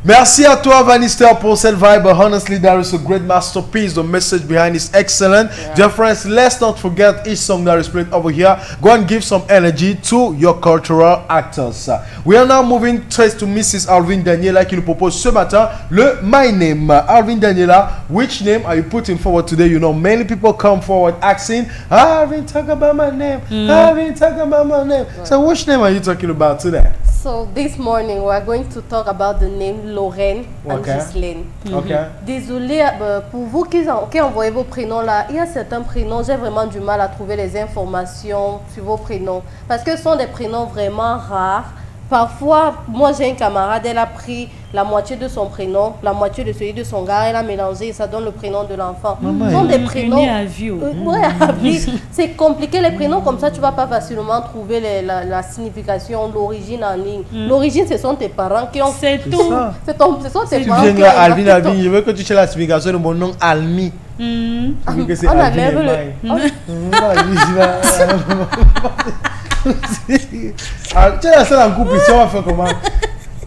Merci à toi, Vanister, pour cette vibe. Honestly, there is a great masterpiece. The message behind is excellent. Yeah. Dear friends, let's not forget each song that is played over here. Go and give some energy to your cultural actors. We are now moving straight to Mrs. Alvin Daniela qui nous propose ce matin le My Name. Alvin Daniela, which name are you putting forward today? You know, many people come forward asking, Alvin, talk about my name. Alvin, talk about my name. Right. So which name are you talking about today? So this morning we are going to talk about the name Lorraine and Ghislaine. Désolée pour vous qui envoyez vos prénoms là, il y a certains prénoms, j'ai vraiment du mal à trouver les informations sur vos prénoms parce que ce sont des prénoms vraiment rares. Parfois, moi j'ai une camarade, elle a pris la moitié de son prénom, la moitié de celui de son gars, elle a mélangé et ça donne le prénom de l'enfant. Ce sont des prénoms à vie. À vie. C'est compliqué les prénoms comme ça, tu vas pas facilement trouver la signification, l'origine en ligne. L'origine, ce sont tes parents qui ont fait tout. Ce sont tes parents. Tu viens là, Alvin, je veux que tu cherches la signification de mon nom Almi. Tu veux que c'est Alvin. Tu es la seule en couple ici, on va faire comment?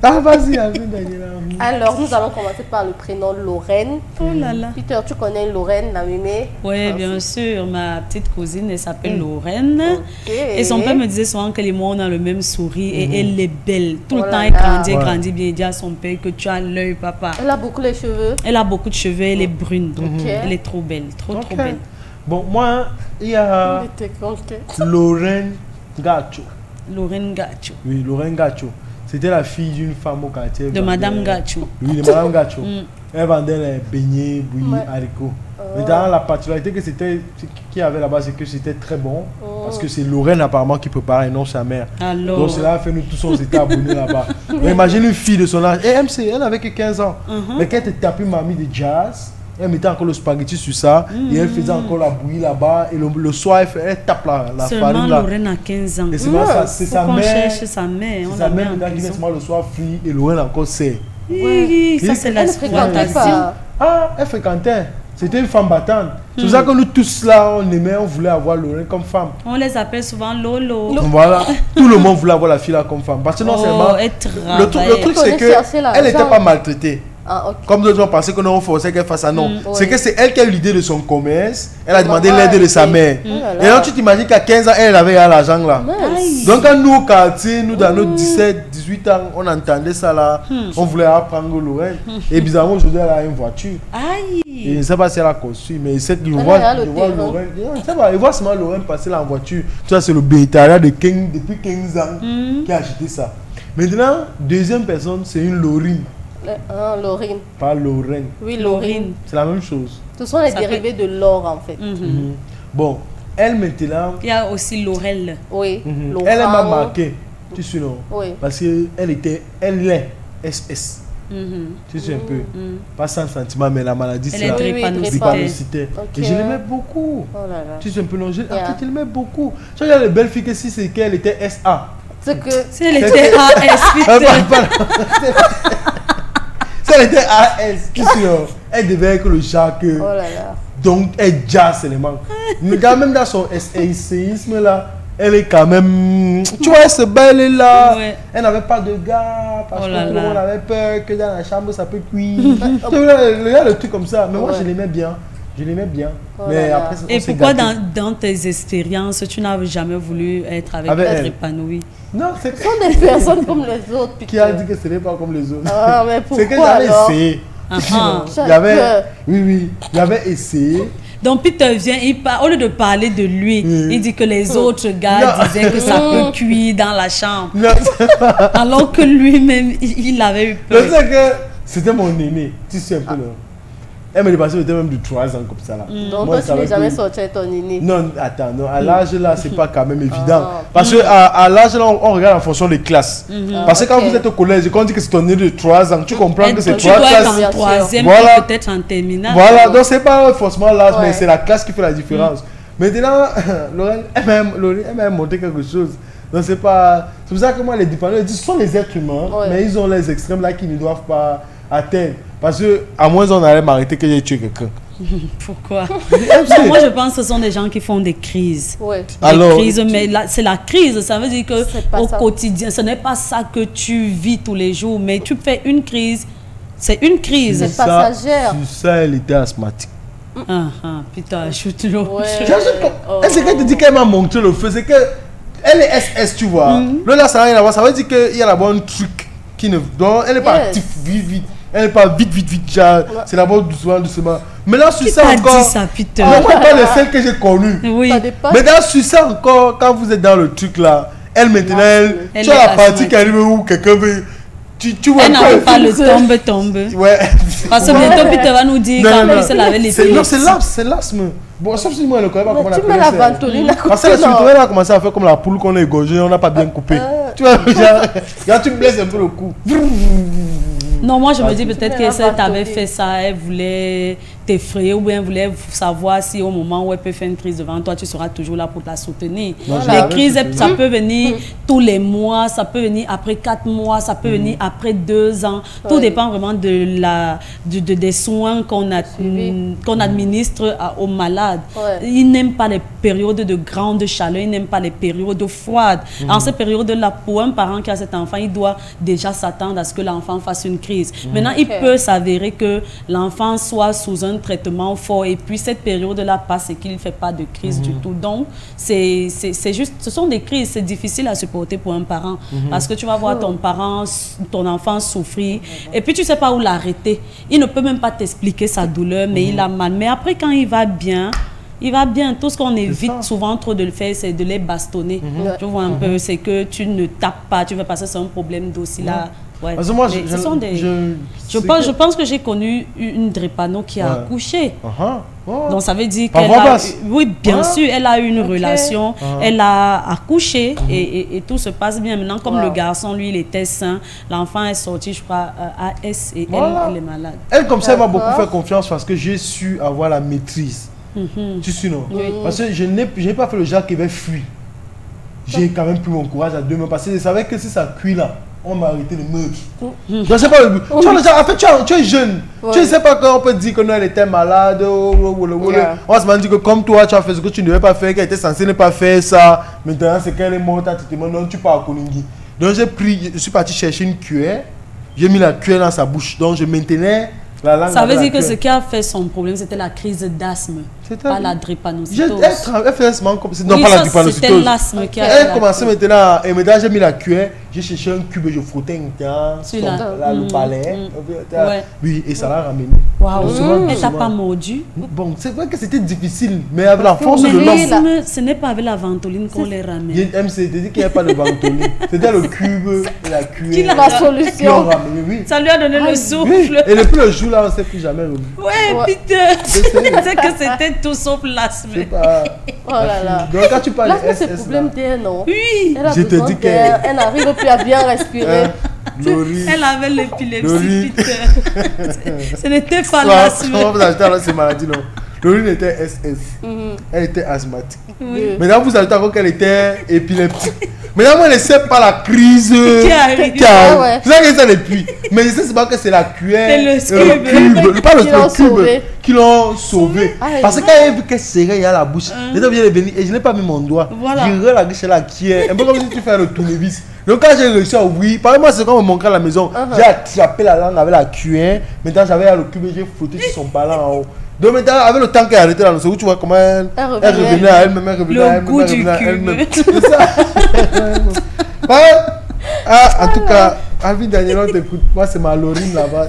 Ah, vas-y, Alvin Daniela. Alors, nous allons commencer par le prénom Lorraine. Oh là là. Peter, tu connais Lorraine, la mémé? Oui, bien sûr. Ma petite cousine, elle s'appelle Lorraine. Et son père me disait souvent que les mots, on a le même sourire et elle est belle. Tout le temps, elle grandit bien. Elle dit à son père que tu as l'œil, papa. Elle a beaucoup les cheveux? Elle a beaucoup de cheveux, elle est brune. Elle est trop belle, trop belle. Bon, moi, il y a Lorraine Gacho. Lorraine Gacho. Oui, Lorraine Gacho. C'était la fille d'une femme au quartier. De Madame Gacho. Oui, de Madame Gacho. Elle vendait les beignets, bouillis, haricots. Mais dans la particularité qu'il y avait là-bas, c'est que c'était très bon. Parce que c'est Lorraine apparemment qui préparait et non sa mère. Alors. Donc cela a fait nous tous, on s'était abonnés là-bas. Imagine une fille de son âge. Et MC, elle n'avait que 15 ans. Mais quand elle était tapée mamie de jazz, elle mettait encore le spaghetti sur ça et elle faisait encore la bouillie là-bas et le soir elle tape la farine là. Lorraine a 15 ans. Et c'est sa mère. Cherche sa mère. C'est sa mère qui met le soir frit et Lorraine encore sait. Oui, ça c'est la fréquentation. Ah, elle fréquentait. C'était une femme battante. C'est pour ça que nous tous là, on aimait, on voulait avoir Lorraine comme femme. On les appelle souvent Lolo. Voilà, tout le monde voulait avoir la fille là comme femme. Parce que non seulement, le truc c'est qu'elle n'était pas maltraitée. Comme d'autres gens pensaient qu'on forçait qu'elle fasse ça, non. C'est que c'est elle qui a eu l'idée de son commerce. Elle a demandé l'aide de sa mère. Et donc tu t'imagines qu'à 15 ans, elle avait l'argent là. Donc quand nous au quartier, nous dans nos 17, 18 ans, on entendait ça là, on voulait apprendre Lorraine. Et bizarrement aujourd'hui elle a une voiture. Et je ne sais pas si elle a construit, mais je vois Lorraine. Je vois seulement Lorraine passer là en voiture. Ça c'est le bétariat depuis 15 ans qui a acheté ça. Maintenant, deuxième personne, c'est une Lorine. Lorine. Pas Lorraine. Oui, Lorine. C'est la même chose. Ce sont les dérivés de l'or en fait. Bon, elle maintenant. Il y a aussi Laurel. Oui. Elle m'a marqué. Tu sais non? Oui. Parce qu'elle est SS. Tu sais un peu. Pas sans sentiment, mais la maladie c'est la drépanocytaire. Et je l'aimais beaucoup. Oh là là. Tu sais un peu non? Je l'aimais beaucoup. Tu regardes les belles filles que si c'est qu'elle était SA. C'est que. Si elle était AS. Si elle était AS, elle devait être le chat que. Oh là là. Donc elle jazz seulement. Mais quand même dans son essayisme là, elle est quand même. Tu vois, elle se belle là. Elle n'avait pas de gars parce que tout le monde avait peur que dans la chambre ça peut cuire. Il y a le truc comme ça. Mais moi je l'aimais bien. Mais après, et pourquoi dans tes expériences, tu n'avais jamais voulu être avec être épanoui? Non, ce sont des personnes comme les autres. Qui a dit que ce n'est pas comme les autres? Mais pourquoi? C'est que j'avais essayé. J'avais essayé. Donc Peter vient, au lieu de parler de lui, il dit que les autres gars disaient que ça peut cuire dans la chambre. Non, alors que lui-même, il avait eu peur. C'est que c'était mon aîné, tu sais un peu là. Elle me dépassait peut-être même de 3 ans comme ça là. Donc toi, tu n'es jamais sorti avec ton aîné? Non, attends, non, à l'âge là, c'est pas quand même évident. Parce que à l'âge là, on regarde en fonction des classes. Parce que quand vous êtes au collège, quand on dit que c'est ton aîné de 3 ans, tu comprends que c'est 3 classes. Tu dois être en troisième, peut-être en terminale. Voilà, donc c'est pas forcément l'âge, mais c'est la classe qui fait la différence. Maintenant, Lorraine, elle m'a montré quelque chose. Donc c'est pour ça que moi, les dépendants, ce sont les êtres humains, mais ils ont les extrêmes là qui ne doivent pas atteindre. Parce que, à moins on allait m'arrêter que j'ai tué quelqu'un. Pourquoi? Moi, je pense que ce sont des gens qui font des crises. Alors, crises, mais c'est la crise. Ça veut dire que au quotidien, ce n'est pas ça que tu vis tous les jours, mais tu fais une crise C'est une crise. C'est passagère. Sur ça, elle était asthmatique. Putain, ajoute l'eau. Est-ce qu'elle te dit qu'elle m'a montré le feu? C'est que elle est SS, tu vois. Là, ça n'a rien à voir. Ça veut dire qu'il y a d'abord un truc qui ne... Donc, elle n'est pas active vite. Elle n'est pas vite. C'est d'abord doucement. Mais là, sur ça encore... dit ça, putain? Moi, pas le seul que j'ai connu. Oui. Mais là, sur ça encore, quand vous êtes dans le truc là, elle maintenant, tu as la partie qui arrive où quelqu'un veut... Tu vois, elle n'arrive pas le tombe. Ouais. Parce que bientôt, Peter va nous dire quand il se lavait les pieds. Non, c'est l'asthme. Bon, sauf si moi, elle ne connaît pas comment on appelle ça. Tu mets la ventoline à côté. Parce que la ventoline a commencé à faire comme la poule qu'on a égorgée, on n'a pas bien coupé. Tu vois, quand tu blesses un peu le cou. Non, moi je me dis peut-être que si elle t'avait fait ça, elle voulait t'effrayer ou bien elle voulait savoir si au moment où elle peut faire une crise devant toi, tu seras toujours là pour la soutenir. Les crises, ça peut venir tous les mois, ça peut venir après 4 mois, ça peut venir après 2 ans. Tout dépend vraiment des soins qu'on administre aux malades. Ils n'aiment pas les périodes de grande chaleur, ils n'aiment pas les périodes froides. En cette période-là, pour un parent qui a cet enfant, il doit déjà s'attendre à ce que l'enfant fasse une crise. Maintenant, il peut s'avérer que l'enfant soit sous un traitement fort et puis cette période-là passe et qu'il ne fait pas de crise du tout. Donc, c'est juste, ce sont des crises, c'est difficile à supporter pour un parent parce que tu vas voir ton enfant souffrir et puis tu ne sais pas où l'arrêter. Il ne peut même pas t'expliquer sa douleur, mais il a mal. Mais après, quand il va bien, tout ce qu'on évite souvent trop de le faire, c'est de les bastonner. Tu vois un peu, c'est que tu ne tapes pas, tu veux passer sur un problème d'aussi là. Ouais. Parce que moi, je pense que j'ai connu une drépano qui a accouché. Donc ça veut dire qu'elle a... Oui, bien sûr, elle a eu une relation, elle a accouché et tout se passe bien. Maintenant, comme le garçon, lui, il était sain, l'enfant est sorti, je crois, AS et elle est malade. Elle, comme ça, elle m'a beaucoup fait confiance parce que j'ai su avoir la maîtrise. Tu sais, non? Parce que je n'ai pas fait le genre qui avait fui. J'ai quand même pris mon courage à 2 mains parce que je savais que si ça cuit là, on m'a arrêté de meurtre. Je ne sais pas le but. En fait, tu es jeune. Tu ne sais pas quand on peut dire qu'elle était malade. On se dit que comme toi, tu as fait ce que tu ne devais pas faire, qu'elle était censée ne pas faire ça. Maintenant, c'est qu'elle est morte à traitement. Donc, tu pars à Koningui. Donc, je suis parti chercher une cuillère. J'ai mis la cuillère dans sa bouche. Donc, je maintenais la langue. Ça veut dire que ce qui a fait son problème, c'était la crise d'asthme. Pas la drépanocytose. Elle fait asthme comme... Non, pas la drépanocytose. C'était l'asthme qui a... Elle commençait maintenant... Et maintenant, j'ai mis la cuillère. J'ai cherché un cube et je frottais le balai. Oui, et ça l'a ramené. Waouh. Elle t'a pas mordu? Bon, c'est vrai que c'était difficile, mais avec la force de l'homme. Ce n'est pas avec la ventoline qu'on les ramène. MC, t'as dit qu'il n'y avait pas de ventoline. C'était le cube et la cuillère. Qui a la solution? Ça lui a donné le souffle. Et depuis le jour là, on ne s'est plus jamais revu. Ouais, putain. C'est que c'était tout sauf l'asthme. Oh là là. Donc quand tu parles de SS, c'est le problème d'air, non? Oui. Je te dis qu'elle n'arrive plus à bien respirer. Elle avait l'épilepsie, putain. Ce n'était pas l'asthme. Vous ajoutez alors ces maladies, non? Laurie était SS. Elle était asthmatique. Maintenant, vous ajoutez encore qu'elle était épileptique. Maintenant, moi, je ne sais pas la crise qui arrive. C'est ça que c'est depuis. Mais je sais pas que c'est la cuillère. C'est le cube. Pas le cube qui l'ont sauvé. Parce que quand elle a vu qu'elle serrait à la bouche, j'étais bien venir et je n'ai pas mis mon doigt. J'ai relâché la cuillère. Un peu comme si tu fais le tournevis. Donc quand j'ai réussi à ouvrir, par exemple, c'est quand on me manquait à la maison, j'ai attrapé la langue avec la cuillère. Maintenant, j'avais le cube et j'ai frotté sur son ballon en haut. Donc maintenant, avec le temps qu'elle arrêtait dans le second, tu vois comment elle revenait à elle-même, le goût du cube. C'est ça. En tout cas, Alvin Daniel, on t'écoute. Moi, c'est ma Laurine là-bas.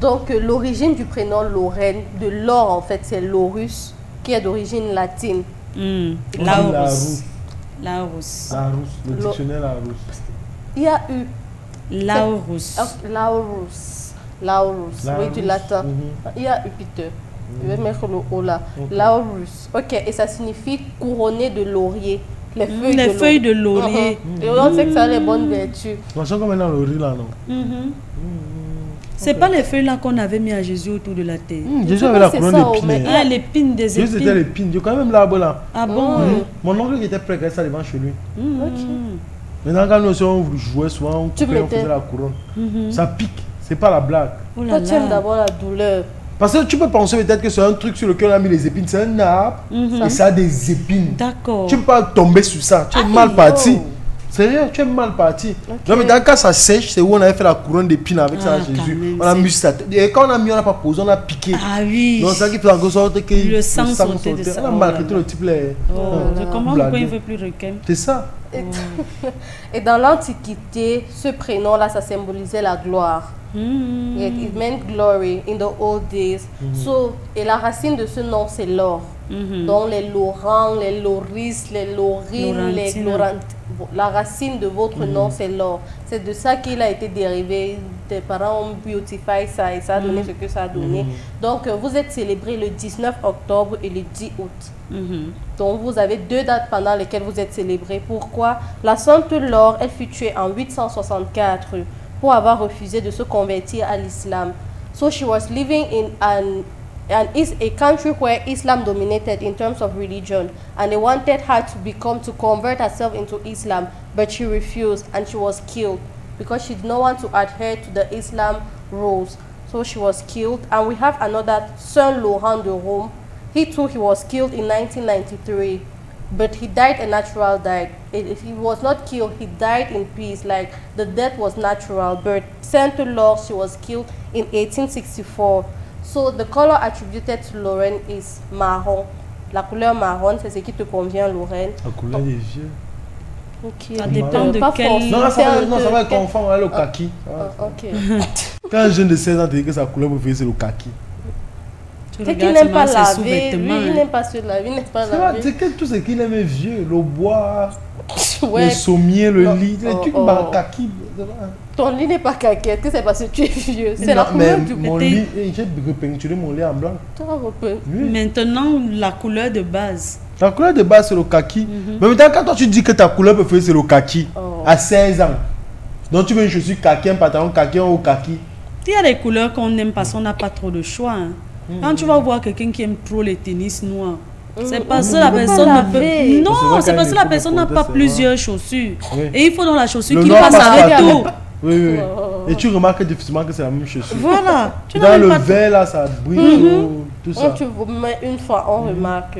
Donc, l'origine du prénom Lorraine, de l'or en fait, c'est Laurus, qui est d'origine latine. Laurus. Larousse, le dictionnaire Larousse. Il y a eu Laurus, oui, du latin. Il y a eu Peter. Je vais mettre le O là. Laurus. Ok, et ça signifie couronné de laurier. Les feuilles de laurier. Et on sait que ça a les bonnes vertus. On sent comme un laurier là, non? C'est pas les feuilles là qu'on avait mis à Jésus autour de la terre. Jésus avait la couronne d'épines. L'épine des épines. Jésus c'était l'épine. Il y a quand même l'arbre là. Ah bon? Mon oncle qui était prêt à ça devant chez lui. Maintenant, quand nous on jouait souvent, on faisait la couronne. Ça pique. C'est pas la blague. Toi, tu aimes d'abord la douleur. Parce que tu peux penser peut-être que c'est un truc sur lequel on a mis les épines. C'est un arbre et ça a des épines. D'accord. Tu ne peux pas tomber sur ça. Tu es mal parti. Sérieux, tu es mal parti. Non, mais dans le cas ça sèche, c'est où on avait fait la couronne d'épines avec ça à Jésus. Même, on a mis ça. Et quand on a mis, on n'a pas posé, on a piqué. Ah oui. Donc ça qui fait en sorte que le sang sautait de ça. On a maltraité le type. Je comprends pourquoi il ne veut plus requin. C'est ça. Et dans l'Antiquité, ce prénom-là, ça symbolisait la gloire. It meant glory in the old days. Et la racine de ce nom, c'est l'or. Donc les Laurent, les Loris, les Laurines, les Laurent. La racine de votre nom, c'est l'or. C'est de ça qu'il a été dérivé. Tes parents ont beautifié ça et ça a donné ce que ça a donné. Donc vous êtes célébré le 19 octobre et le 10 août. Donc vous avez 2 dates pendant lesquelles vous êtes célébrés. Pourquoi? La Sainte Laure, elle fut tuée en 864 pour avoir refusé de se convertir à l'islam. So she was living in a country where Islam dominated in terms of religion, and they wanted her to convert herself into Islam, but she refused and she was killed because she did not want to adhere to the Islam rules. So she was killed. And we have another Saint Laurent de Rome. He too, he was killed in 1993. But he died a natural death. He was not killed, he died in peace, like the death was natural. But Sainte Laure, she was killed in 1864. So the color attributed to Lorraine is marron. La couleur marron, c'est ce qui te convient, Lorraine. La couleur des vieux. Okay. Ça dépend de quel... Non, ça va être confondre avec le kaki. Ok. Quand un jeune de 16 ans te dit que sa couleur préférée c'est le kaki. C'est qu'il n'aime pas laver, il n'aime pas se laver, il n'aime pas laver. C'est que tout ce qu'il aime est vieux, le bois, le sommier, le lit, les trucs kaki. Ton lit n'est pas kaki, est-ce que c'est parce que tu es vieux? C'est la couleur du mon lit, j'ai repeinturé mon lit en blanc. Maintenant, la couleur de base. La couleur de base c'est le kaki. Mais maintenant quand toi tu dis que ta couleur préférée c'est le kaki, à 16 ans, donc tu veux une chaussure kaki, un pantalon kaki ou kaki. Il y a des couleurs qu'on n'aime parce qu'on n'a pas trop de choix. Hein. Quand tu vas voir quelqu'un qui aime trop les tennis noirs, c'est parce que la personne ne peut... Non, c'est parce que la personne n'a pas plusieurs chaussures. Et il faut dans la chaussure qu'il passe avec tout. Oui. Et tu remarques difficilement que c'est la même chaussure. Voilà. Dans le verre là, ça brille, tout ça. Quand tu vous mets une fois, on remarque.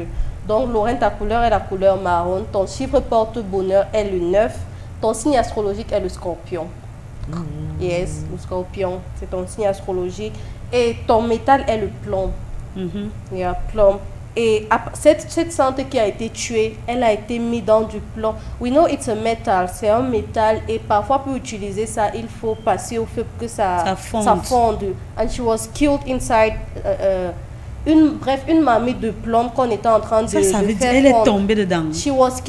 Donc Lorraine, ta couleur est la couleur marron. Ton chiffre porte-bonheur est le 9. Ton signe astrologique est le scorpion. Yes, le scorpion, c'est ton signe astrologique. Et ton métal est le plomb. Il y a plomb. Et cette sainte qui a été tuée, elle a été mise dans du plomb. We know it's a metal, c'est un métal. Et parfois, pour utiliser ça, il faut passer au feu pour que ça fonde. And she was killed inside... une marmite de plomb qu'on était en train de faire dire, elle est tombée dedans.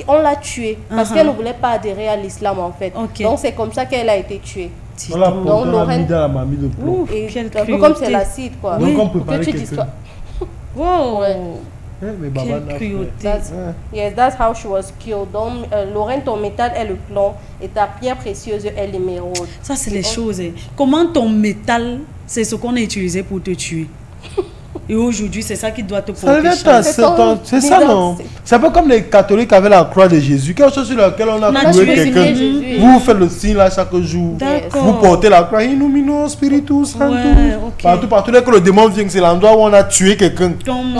On l'a tuée parce qu'elle ne voulait pas adhérer à l'islam en fait. Donc c'est comme ça qu'elle a été tuée. On l'a mis dans la marmite de plomb. Un peu comme c'est l'acide quoi. Donc on peut parler quelqu'un. Wow. Quelle cruauté. Yes, that's how she was killed. Donc Lorraine, ton métal est le plomb et ta pierre précieuse est l'émeraude. Ça c'est les choses. Comment ton métal, c'est ce qu'on a utilisé pour te tuer? Et aujourd'hui, c'est ça qui doit te porter chance. C'est ça, non? C'est un peu comme les catholiques avec la croix de Jésus. Quelque chose sur lequel on a tué quelqu'un. Vous faites le signe là chaque jour. Vous portez la croix. Illumino, Spiritus, Sanctus. Partout, dès que le démon vient, c'est l'endroit où on a tué quelqu'un.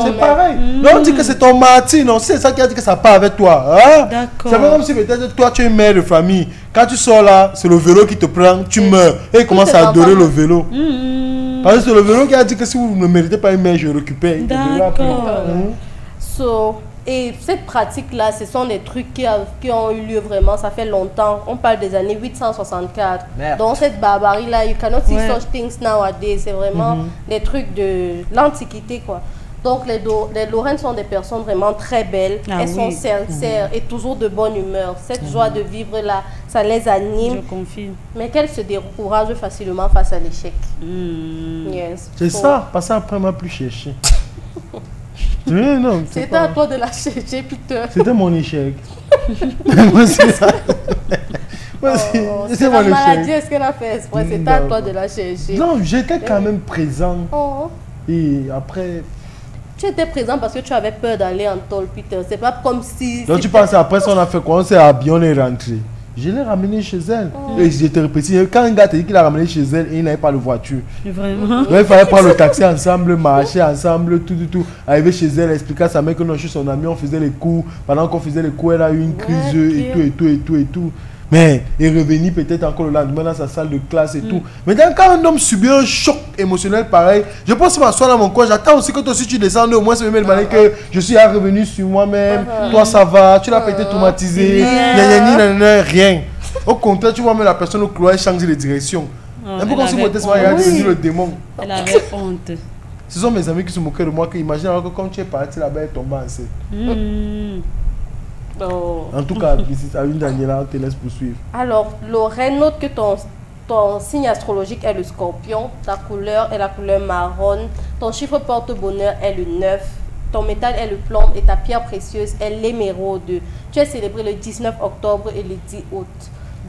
C'est pareil. Non, on dit que c'est ton martyr. Non, c'est ça qui a dit que ça part avec toi. Hein? C'est pas comme si peut-être toi, tu es une mère de famille. Quand tu sors là, c'est le vélo qui te prend, tu meurs. Et il commence à adorer le vélo. Parce que c'est le vélo qui a dit que si vous ne méritez pas une mère, je récupère. D'accord. Et cette pratique-là, ce sont des trucs qui ont eu lieu vraiment, ça fait longtemps. On parle des années 864. Donc cette barbarie-là, you cannot see such things nowadays. C'est vraiment des trucs de l'Antiquité, quoi. Donc les Lorraines sont des personnes vraiment très belles. Elles sont sincères et toujours de bonne humeur. Cette joie de vivre là, ça les anime. Je confie. Mais qu'elles se découragent facilement face à l'échec. Yes. C'est ça, parce qu'après, on m'a plus cherché. C'était à toi de la chercher, Peter. C'était mon échec. Moi, c'est ça. C'est la maladie, est-ce qu'elle a fait exprès? C'était à toi de la chercher. Non, j'étais quand même présent. Et après... Tu étais présent parce que tu avais peur d'aller en tôle, Peter. C'est pas comme si... Donc tu penses après ça, on a fait quoi? On s'est habillé, on est rentré. Je l'ai ramené chez elle. Et j'étais répété. Quand un gars t'a dit qu'il a ramené chez elle et il n'avait pas de voiture. Vraiment? Donc, il fallait prendre le taxi ensemble, marcher ensemble, tout. Arriver chez elle, expliquer à sa mère que non, je suis son ami, on faisait les cours. Pendant qu'on faisait les cours, elle a eu une crise et tout. Mais est revenu peut-être encore le lendemain dans sa salle de classe et tout. Maintenant, quand un homme subit un choc émotionnel pareil, je pense que m'asseoir dans mon coin, j'attends aussi que toi aussi tu descendes, au moins ça me met le balai que je suis revenu sur moi-même, toi ça va, tu n'as pas été traumatisé, rien. Au contraire, tu vois même la personne au couloir changer de direction. Un peu comme si moi j'étais devenu le démon. Elle avait honte. Ce sont mes amis qui se moquaient de moi, qui imaginent alors que quand tu es parti là-bas, elle est tombée enceinte. En tout cas, Aline Daniela, on te laisse poursuivre. Alors, Lorraine, note que ton signe astrologique est le scorpion, ta couleur est la couleur marron, ton chiffre porte-bonheur est le 9, ton métal est le plomb et ta pierre précieuse est l'émeraude. Tu es célébré le 19 octobre et le 10 août.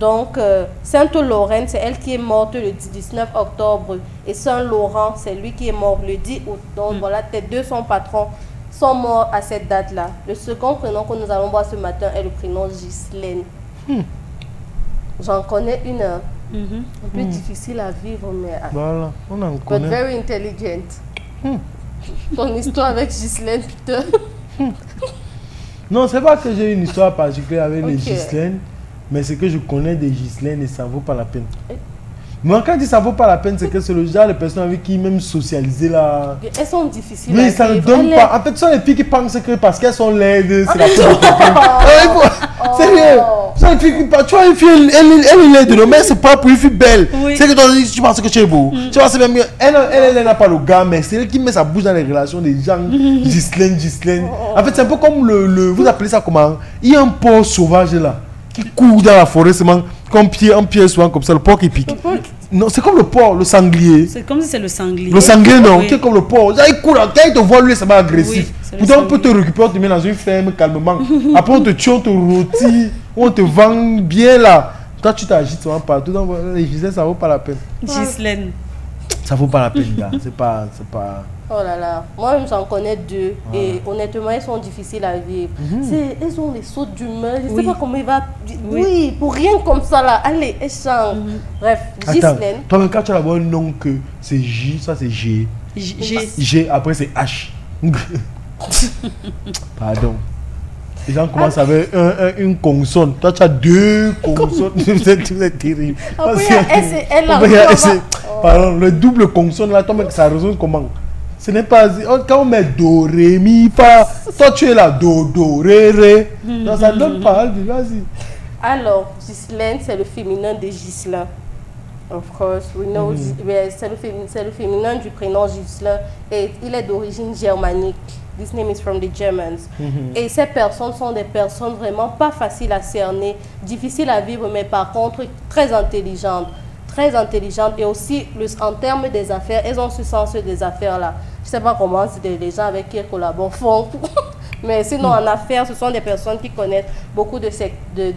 Donc, Sainte Lorraine, c'est elle qui est morte le 19 octobre et Saint Laurent, c'est lui qui est mort le 10 août. Donc, voilà, tes deux sont patrons. Sont morts à cette date-là. Le second prénom que nous allons voir ce matin est le prénom Ghislaine. J'en connais une un peu difficile à vivre, mais voilà, on en connaît. But very intelligent. Ton histoire avec Ghislaine, Peter. Non, c'est pas que j'ai une histoire particulière avec les Ghislaine, mais c'est que je connais des Ghislaine et ça vaut pas la peine. Moi, quand je dis ça vaut pas la peine, c'est que c'est le genre de personnes avec qui même socialiser là. Elles sont difficiles. Oui, ça ne donne pas. En fait, ce sont les filles qui pensent que parce qu'elles sont laides, c'est la faute de quelqu'un. Sérieux. Ce sont les filles qui pensent. Tu vois, une fille, elle est laide, mais c'est pas pour une fille belle. Oui. C'est que toi, tu penses que tu es beau. Tu vois, c'est même. Elle n'a pas le gars, mais c'est elle qui met sa bouche dans les relations des gens. Ghislaine. En fait, c'est un peu comme vous appelez ça comment? Il y a un porc sauvage là, qui court dans la forêt, seulement. Comme un pied souvent comme ça, le porc qui pique. Non, c'est comme le porc, le sanglier. C'est comme si c'est le sanglier. Le sanglier, non, qui est comme le porc. Il court, quand il te voit, lui, c'est pas agressif. Pourtant, on peut te récupérer, on te met dans une ferme calmement. Après, on te tue, on te rôtit, on te vend bien là. Toi, tu t'agites souvent partout. Donc, les Ghislaine, ça vaut pas la peine. Ghislaine. Ça vaut pas la peine, gars. C'est pas. Oh là là, moi j'en connais deux et honnêtement elles sont difficiles à vivre. Elles ont des sautes d'humeur, je ne sais pas comment il va. Oui, pour rien comme ça là, allez, elles chantent. Bref, Ghislaine. Toi, quand tu as d'abord un nom que c'est J, ça c'est G. G, après c'est H. Pardon. Les gens commencent avec une consonne. Toi, tu as deux consonnes. C'est terrible. Après, il y a S et L là. Pardon, le double consonne là, toi, ça résonne comment? Ce n'est pas... Quand on met do, ré, mi, fa, toi tu es là, do, ré, ré. Non, ça ne donne pas, vas-y. Alors, Ghislaine, c'est le féminin de Ghislain. Of course, we know. C'est le féminin du prénom Ghislain et il est d'origine germanique. This name is from the Germans. Et ces personnes sont des personnes vraiment pas faciles à cerner, difficiles à vivre, mais par contre très intelligentes. Et aussi en termes des affaires, elles ont ce sens des affaires là. Je sais pas comment les gens avec qui elles collaborent font, mais sinon en affaires, ce sont des personnes qui connaissent beaucoup de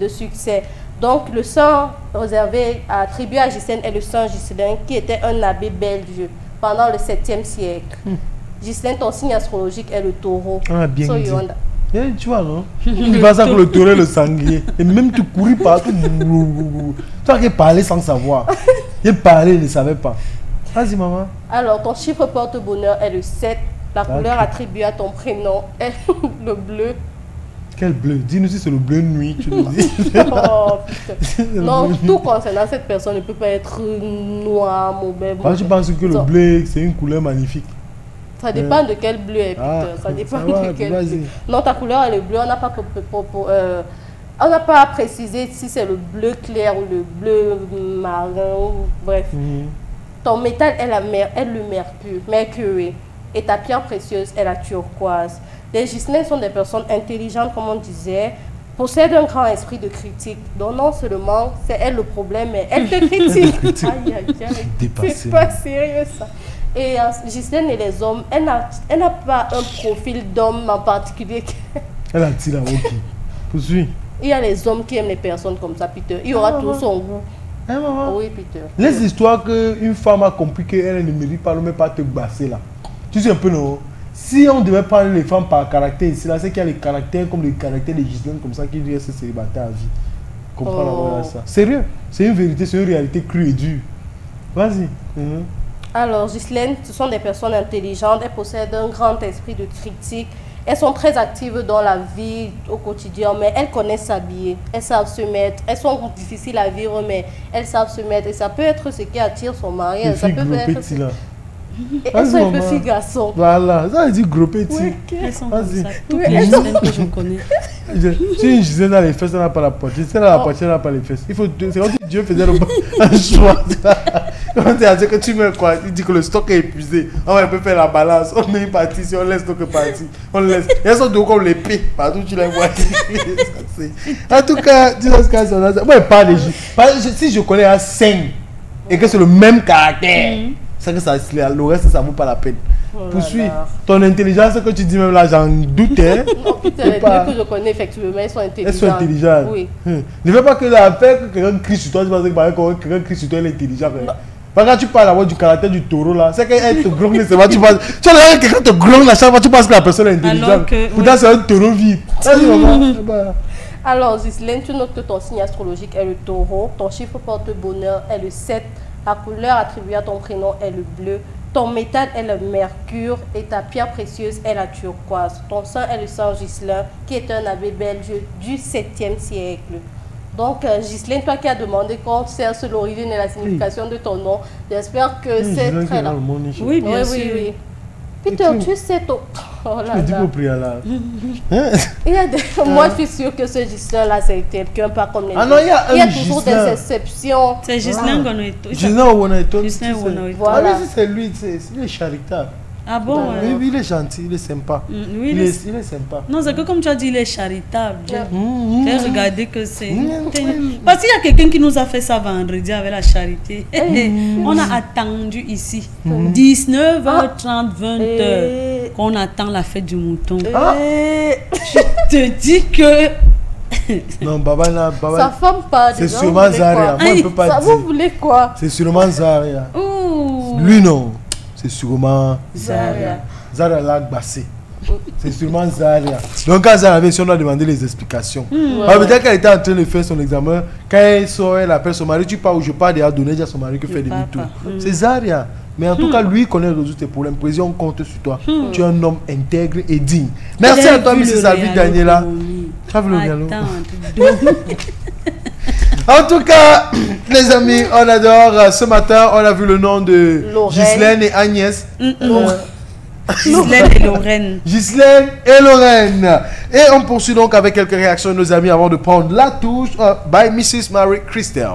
succès. Donc le saint réservé, attribué à Ghislaine est le saint Ghislain qui était un abbé belge pendant le 7e siècle. Ghislaine, ton signe astrologique est le taureau. Ah, bien dit. Tu vois, non? Tu vas ça que le taureau est le sanglier. Et même tu couris partout. Tu as parlé sans savoir. Il parlait, il ne savait pas. Vas-y, maman. Alors, ton chiffre porte-bonheur est le 7. La couleur attribuée à ton prénom est le bleu. Quel bleu? Dis-nous si c'est le bleu nuit, tu nous dis. Oh, putain. Non, tout concernant cette personne ne peut pas être noir, mauvais. Je pense que le bleu, c'est une couleur magnifique. Ça dépend de quel bleu est, Peter. Ça dépend de quel bleu. Non, ta couleur est le bleu. On n'a pas précisé si c'est le bleu clair ou le bleu marin. Bref. Ton métal est le mercure. Et ta pierre précieuse est la turquoise. Les Ghislaines sont des personnes intelligentes, comme on disait, possèdent un grand esprit de critique. Donc non seulement c'est elle le problème, mais elle te critique. C'est pas sérieux ça. Et Ghislaine et les hommes, elle n'a pas un profil d'homme en particulier. Elle a tiré ok. Poursuis. Il y a les hommes qui aiment les personnes comme ça, Peter. Il y aura tout son goût. Oui, Peter. Les histoires qu'une femme a compris qu'elle ne mérite pas, mais pas te basser là. Tu sais un peu, non? Si on devait parler les femmes par caractère ici, là, c'est qu'il y a les caractères comme les caractères des Ghislaine comme ça qui restent célibataires à vie. Comprends ça. Sérieux, c'est une vérité, c'est une réalité crue et dure. Vas-y. Alors, Ghislaine, ce sont des personnes intelligentes, elles possèdent un grand esprit de critique. elles sont très actives dans la vie au quotidien, mais elles connaissent s'habiller, elles savent se mettre, elles sont difficiles à vivre, mais elles savent se mettre. Et ça peut être ce qui attire son mari. Ça peut être ce... Elles sont un peu filles garçons. Voilà, ça veut dire gros petit. Oui, elles sont comme ça. Toutes les Gisèle que je connais. Si une Gisèle dans les fesses, elle n'a pas la poitrine. Si elle a la poitrine, elle n'a pas les fesses. C'est comme si Dieu faisait un choix. Quand tu as dit que tu mets quoi, il dit que le stock est épuisé. On peut faire la balance. On met une partie, si on laisse le stock partie. On laisse. Elles sont deux comme l'épée. Partout tu les vois. En tout cas, dis-moi ce qu'il y a. Moi, pas de Gisèle. Si je connais un 5 et que c'est le même caractère. C'est que ça, le reste, ça ne vaut pas la peine. Poursuis. Ton intelligence, que tu dis même là, j'en doutais. Non, les deux que je connais, effectivement, elles sont intelligentes. Elles sont intelligentes. Oui. Ne fais pas que l'affaire que quelqu'un crie sur toi, tu penses que quelqu'un crie sur toi, elle est intelligente. Quand tu parles du caractère du taureau là, c'est qu'elle te gronde, c'est pas tu penses. Tu as quelqu'un te gronde à chaque fois, tu penses que la personne est intelligente. Pourtant, c'est un taureau vide. Alors, Ghislaine, tu notes que ton signe astrologique est le taureau, ton chiffre porte-bonheur est le 7. La couleur attribuée à ton prénom est le bleu. Ton métal est le mercure et ta pierre précieuse est la turquoise. Ton sang est le sang Ghislain, qui est un abbé belge du 7e siècle. Donc, Ghislaine, toi qui as demandé qu'on cherche l'origine et la signification de ton nom, j'espère que c'est très là. Oui, bien sûr. Oui. Peter, tu sais ton... Oh là là. Tu me dis prier là. Moi, je suis sûre que ce Ghislain-là, c'est quelqu'un pas comme les autres. Ah non, il y a toujours des exceptions. C'est Ghislain Gonoito. Ghislain Gonoito. Voilà. C'est lui, il est charitable. Ah bon? Oui, il est gentil, il est sympa. Oui, il est sympa. Non, c'est que comme tu as dit, il est charitable. J'ai regardé que c'est... Parce qu'il y a quelqu'un qui nous a fait ça vendredi avec la charité. On a attendu ici 19h30, 20h qu'on attend la fête du mouton. Je te dis que... Non, Baba, sa femme pas. C'est sûrement Zaria. Moi, je peux pas dire. Vous voulez quoi? C'est sûrement Zaria. Lui, non. C'est sûrement Zaria. Zaria l'a bassé. C'est sûrement Zaria. Donc quand Zaria avait, si on doit demander les explications. Peut-être qu'elle était en train de faire son examen. Quand elle sort, elle appelle son mari. Tu pars où je pars déjà donner déjà son mari qui fait demi-tour. C'est Zaria. Mais en tout cas, lui connaît résoudre tes problèmes. Président, on compte sur toi. Tu es un homme intègre et digne. Merci à toi, M. Salvi Daniela. Tu as vu le dialogue? En tout cas, les amis, on adore. Ce matin, on a vu le nom de Ghislaine et Agnès. Ghislaine et Lorraine. Ghislaine et Lorraine. Et on poursuit donc avec quelques réactions de nos amis avant de prendre la touche by Mrs. Marie Christelle.